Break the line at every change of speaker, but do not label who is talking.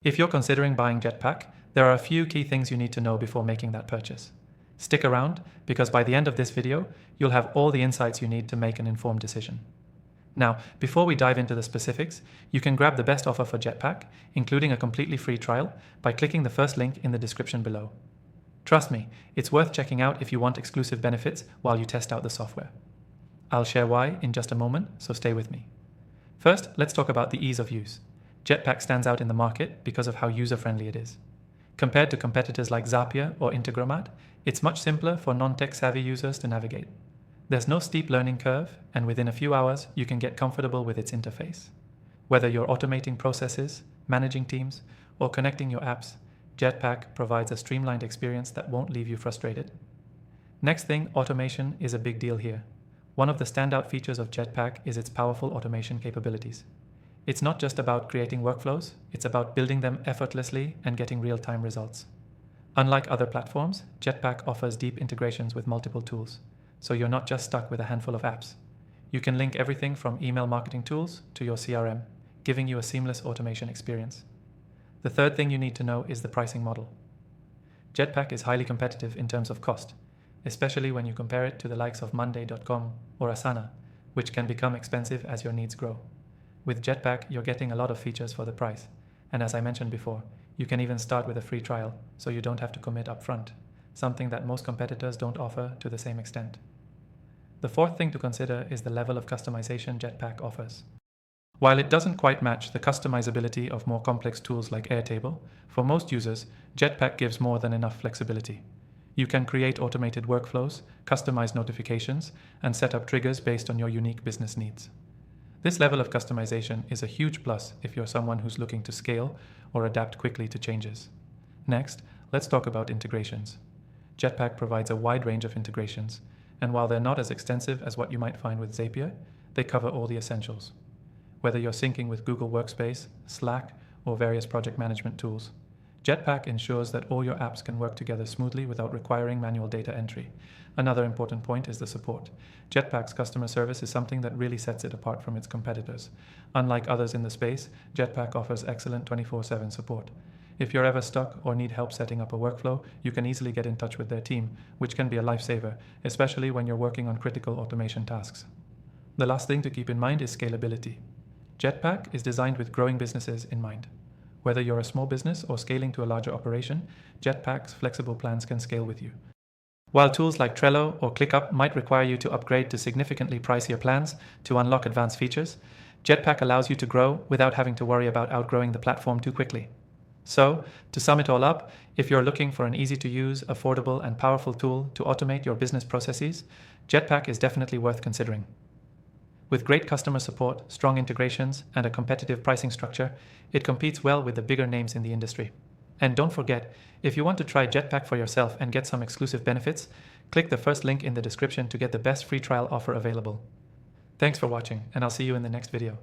If you're considering buying JETPAC, there are a few key things you need to know before making that purchase. Stick around, because by the end of this video, you'll have all the insights you need to make an informed decision. Now, before we dive into the specifics, you can grab the best offer for JETPAC, including a completely free trial, by clicking the first link in the description below. Trust me, it's worth checking out if you want exclusive benefits while you test out the software. I'll share why in just a moment, so stay with me. First, let's talk about the ease of use. JETPAC stands out in the market because of how user-friendly it is. Compared to competitors like Zapier or Integromat, it's much simpler for non-tech savvy users to navigate. There's no steep learning curve, and within a few hours, you can get comfortable with its interface. Whether you're automating processes, managing teams, or connecting your apps, JETPAC provides a streamlined experience that won't leave you frustrated. Next thing, automation is a big deal here. One of the standout features of JETPAC is its powerful automation capabilities. It's not just about creating workflows, it's about building them effortlessly and getting real-time results. Unlike other platforms, JETPAC offers deep integrations with multiple tools, so you're not just stuck with a handful of apps. You can link everything from email marketing tools to your CRM, giving you a seamless automation experience. The third thing you need to know is the pricing model. JETPAC is highly competitive in terms of cost, especially when you compare it to the likes of Monday.com or Asana, which can become expensive as your needs grow. With JETPAC, you're getting a lot of features for the price, and as I mentioned before, you can even start with a free trial, so you don't have to commit upfront, something that most competitors don't offer to the same extent. The fourth thing to consider is the level of customization JETPAC offers. While it doesn't quite match the customizability of more complex tools like Airtable, for most users, JETPAC gives more than enough flexibility. You can create automated workflows, customize notifications, and set up triggers based on your unique business needs. This level of customization is a huge plus if you're someone who's looking to scale or adapt quickly to changes. Next, let's talk about integrations. JETPAC provides a wide range of integrations, and while they're not as extensive as what you might find with Zapier, they cover all the essentials. Whether you're syncing with Google Workspace, Slack, or various project management tools, JETPAC ensures that all your apps can work together smoothly without requiring manual data entry. Another important point is the support. JETPAC's customer service is something that really sets it apart from its competitors. Unlike others in the space, JETPAC offers excellent 24/7 support. If you're ever stuck or need help setting up a workflow, you can easily get in touch with their team, which can be a lifesaver, especially when you're working on critical automation tasks. The last thing to keep in mind is scalability. JETPAC is designed with growing businesses in mind. Whether you're a small business or scaling to a larger operation, JETPAC's flexible plans can scale with you. While tools like Trello or ClickUp might require you to upgrade to significantly pricier plans to unlock advanced features, JETPAC allows you to grow without having to worry about outgrowing the platform too quickly. So, to sum it all up, if you're looking for an easy-to-use, affordable, and powerful tool to automate your business processes, JETPAC is definitely worth considering. With great customer support, strong integrations, and a competitive pricing structure, it competes well with the bigger names in the industry. And don't forget, if you want to try JETPAC for yourself and get some exclusive benefits, click the first link in the description to get the best free trial offer available. Thanks for watching, and I'll see you in the next video.